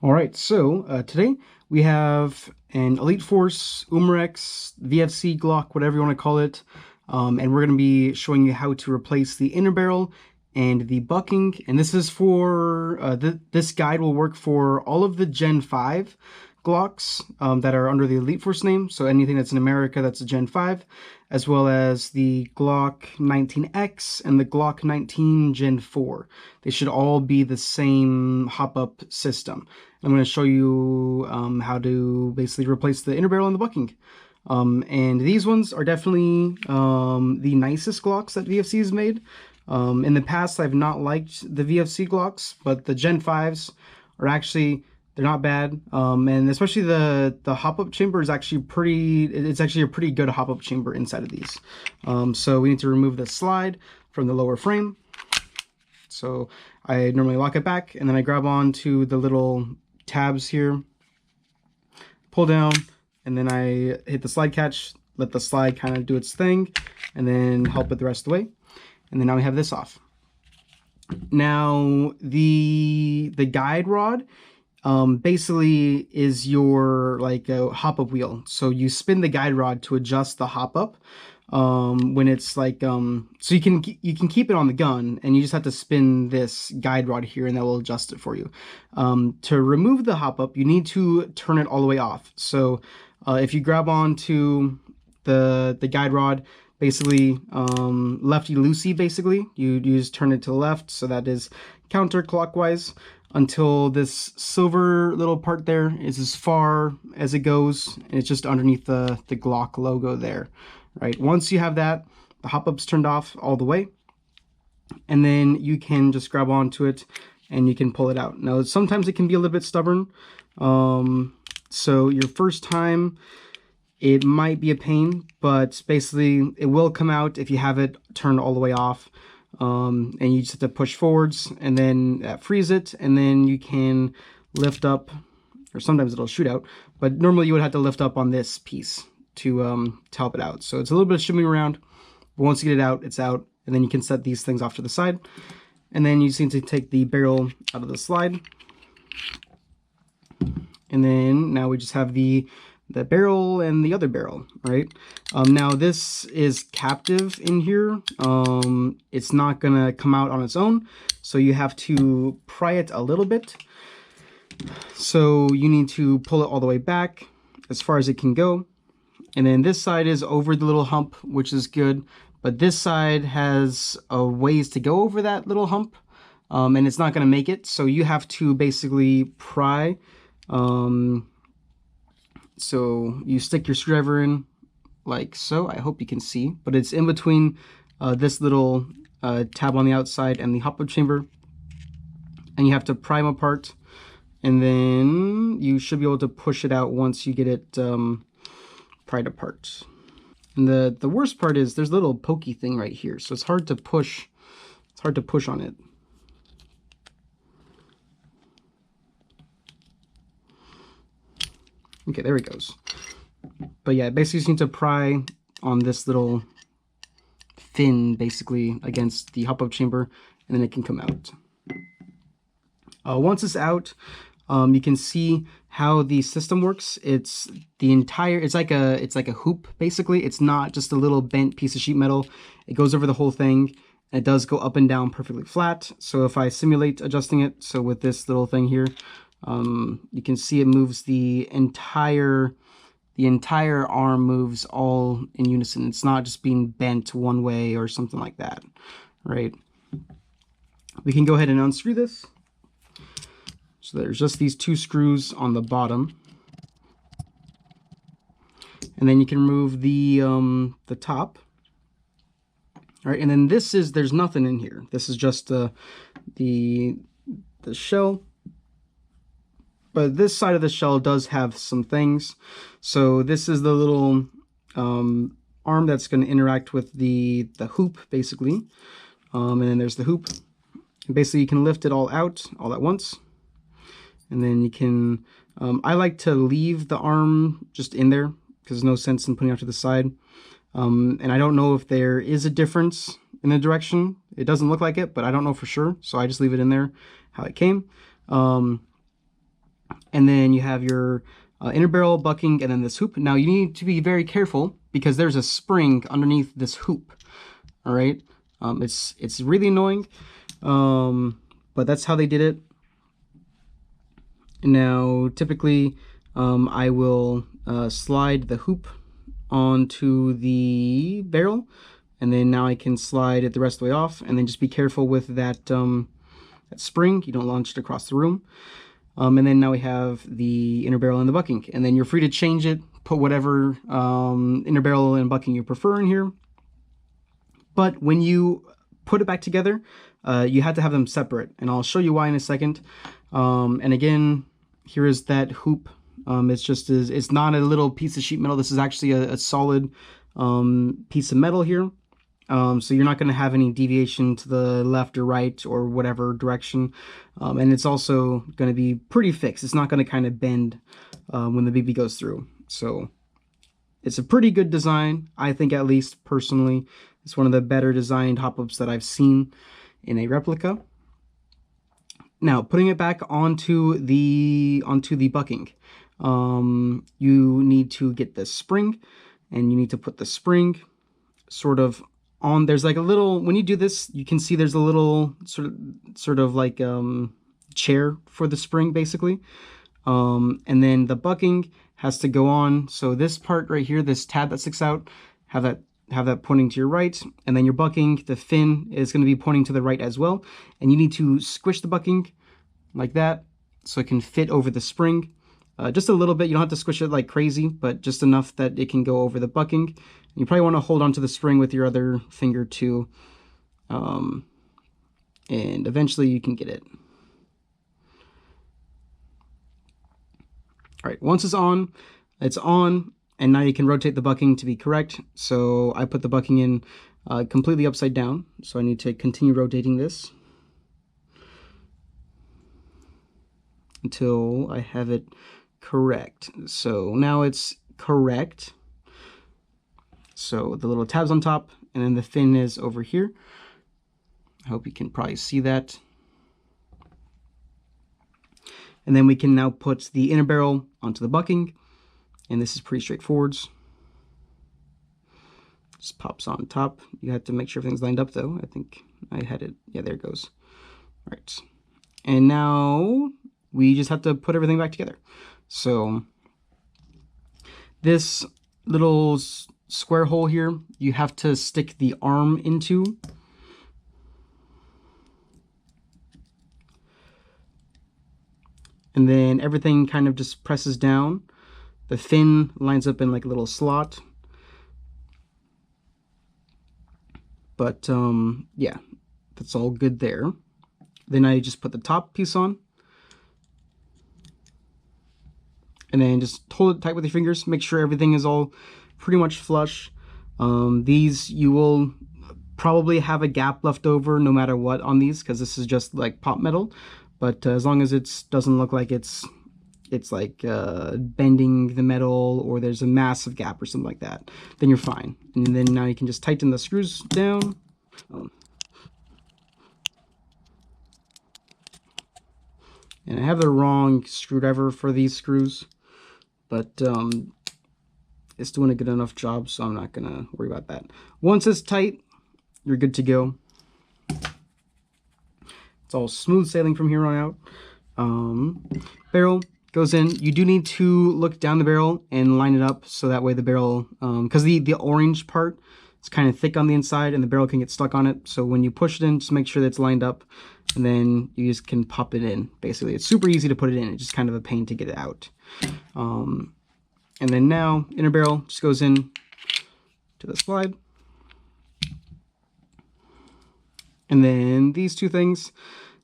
All right, so today we have an Elite Force, Umarex, VFC, Glock, whatever you want to call it, and we're going to be showing you how to replace the inner barrel and the bucking. And this is for, this guide will work for all of the Gen 5 Glocks that are under the Elite Force name, so anything that's in America that's a Gen 5, as well as the Glock 19X and the Glock 19 Gen 4. They should all be the same hop-up system. I'm going to show you how to basically replace the inner barrel and the bucking. And these ones are definitely the nicest Glocks that VFC has made. In the past, I've not liked the VFC Glocks, but the Gen 5s are actually, they're not bad. And especially the hop-up chamber is actually it's actually a pretty good hop-up chamber inside of these. So we need to remove the slide from the lower frame. So I normally lock it back, and then I grab onto the little tabs here, pull down, and then I hit the slide catch, let the slide kind of do its thing, and then help it the rest of the way. And then now we have this off. Now the guide rod basically is your like a hop-up wheel. So you spin the guide rod to adjust the hop-up when it's like so you can keep it on the gun, and you just have to spin this guide rod here and that will adjust it for you. To remove the hop-up, you need to turn it all the way off. So if you grab onto the guide rod, basically lefty loosey, basically you just turn it to the left, so that is counterclockwise, until this silver little part there is as far as it goes, and it's just underneath the Glock logo there. Right, once you have that, the hop-up's turned off all the way, and then you can just grab onto it and you can pull it out. Now sometimes it can be a little bit stubborn, so your first time it might be a pain, but basically it will come out if you have it turned all the way off. And you just have to push forwards, and then freeze it, and then you can lift up, or sometimes it'll shoot out, but normally you would have to lift up on this piece to help it out. So it's a little bit of shimming around, but once you get it out, it's out, and then you can set these things off to the side. And then you just need to take the barrel out of the slide. And then now we just have the barrel and the other barrel, right? Now this is captive in here. It's not gonna come out on its own, so you have to pry it a little bit. So you need to pull it all the way back as far as it can go. And then this side is over the little hump, which is good, but this side has a ways to go over that little hump, and it's not gonna make it, so you have to basically pry. So you stick your screwdriver in like so. I hope you can see, but it's in between this little tab on the outside and the hop-up chamber, and you have to pry them apart, and then you should be able to push it out once you get it pried apart. And the worst part is there's a little pokey thing right here, so it's hard to push. It's hard to push on it. Okay, there it goes. But yeah, basically you just need to pry on this little fin basically against the hop-up chamber, and then it can come out. Once it's out, you can see how the system works. It's like a hoop basically. It's not just a little bent piece of sheet metal. It goes over the whole thing. It does go up and down perfectly flat. So if I simulate adjusting it, so with this little thing here, you can see it moves the entire arm moves all in unison. It's not just being bent one way or something like that, right? We can go ahead and unscrew this. So there's just these two screws on the bottom, and then you can remove the top. All right, and then there's nothing in here. This is just the shell. But this side of the shell does have some things. So this is the little arm that's going to interact with the hoop, basically. And then there's the hoop. And basically, you can lift it all out all at once. And then you can, I like to leave the arm just in there, because there's no sense in putting it to the side. And I don't know if there is a difference in the direction. It doesn't look like it, but I don't know for sure. So I just leave it in there how it came. And then you have your inner barrel, bucking, and then this hoop. Now you need to be very careful because there's a spring underneath this hoop. All right, it's really annoying, but that's how they did it. Now, typically, I will slide the hoop onto the barrel, and then now I can slide it the rest of the way off, and then just be careful with that, that spring. You don't launch it across the room. And then now we have the inner barrel and the bucking, and then you're free to change it, put whatever inner barrel and bucking you prefer in here. But when you put it back together, you have to have them separate, and I'll show you why in a second. And again, here is that hoop. It's not a little piece of sheet metal. This is actually a solid piece of metal here. So you're not going to have any deviation to the left or right or whatever direction. And it's also going to be pretty fixed. It's not going to kind of bend when the BB goes through. So it's a pretty good design, I think, at least personally. It's one of the better designed hop-ups that I've seen in a replica. Now, putting it back onto the bucking, you need to get this spring, and you need to put the spring sort of on. There's like a little, when you do this, you can see there's a little sort of like chair for the spring, basically. And then the bucking has to go on. So this part right here, this tab that sticks out, have that pointing to your right, and then your bucking, the fin is going to be pointing to the right as well. And you need to squish the bucking like that so it can fit over the spring. Just a little bit. You don't have to squish it like crazy, but just enough that it can go over the bucking. You probably want to hold onto the spring with your other finger too, and eventually you can get it. All right, once it's on, and now you can rotate the bucking to be correct. So I put the bucking in completely upside down, so I need to continue rotating this until I have it correct. So now it's correct. So the little tab's on top, and then the fin is over here. I hope you can probably see that. And then we can now put the inner barrel onto the bucking, and this is pretty straightforward. Just pops on top. You have to make sure everything's lined up though. I think I had it. Yeah, there it goes. All right. And now we just have to put everything back together. So this little square hole here, you have to stick the arm into. And then everything kind of just presses down. The fin lines up in like a little slot. But yeah, that's all good there. Then I just put the top piece on. And then just hold it tight with your fingers. Make sure everything is all pretty much flush. These, you will probably have a gap left over no matter what on these, because this is just like pop metal. But as long as it doesn't look like it's like bending the metal, or there's a massive gap or something like that, then you're fine. And then now you can just tighten the screws down. And I have the wrong screwdriver for these screws, but it's doing a good enough job, so I'm not gonna worry about that. Once it's tight, you're good to go. It's all smooth sailing from here on out. Barrel goes in. You do need to look down the barrel and line it up so that way the barrel, because the orange part is kind of thick on the inside and the barrel can get stuck on it. So when you push it in, just make sure that it's lined up, and then you just can pop it in. Basically, it's super easy to put it in. It's just kind of a pain to get it out. And then now inner barrel just goes in to the slide. And then these two things.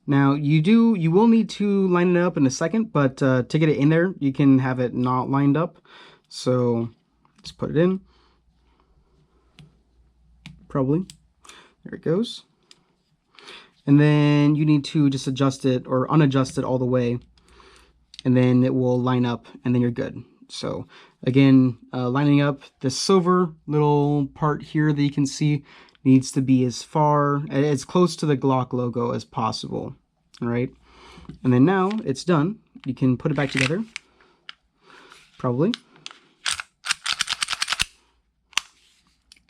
Now you will need to line it up in a second, but to get it in there, you can have it not lined up. So just put it in. Probably. There it goes. And then you need to just adjust it or unadjust it all the way, and then it will line up, and then you're good. So again, lining up this silver little part here that you can see needs to be as close to the Glock logo as possible. All right. And then now it's done. you can put it back together, probably.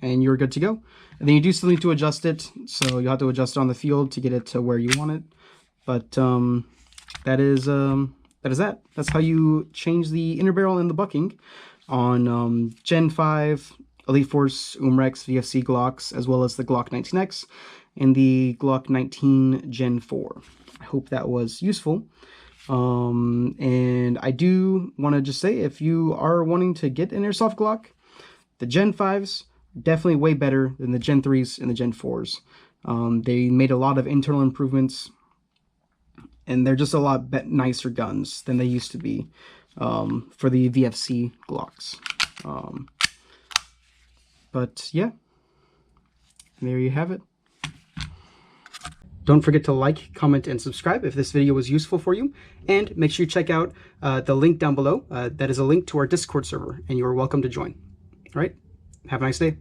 And you're good to go. And then you do still need to adjust it, so you'll have to adjust it on the field to get it to where you want it. But that is that. That's how you change the inner barrel and the bucking on Gen 5 Elite Force Umarex VFC Glocks, as well as the Glock 19X and the Glock 19 Gen 4. I hope that was useful. And I do want to just say, if you are wanting to get an Airsoft Glock, the Gen 5s definitely way better than the Gen 3s and the Gen 4s. They made a lot of internal improvements, and they're just a lot nicer guns than they used to be for the VFC Glocks. But yeah, there you have it. Don't forget to like, comment, and subscribe if this video was useful for you. And make sure you check out the link down below. That is a link to our Discord server, and you are welcome to join. All right? Have a nice day.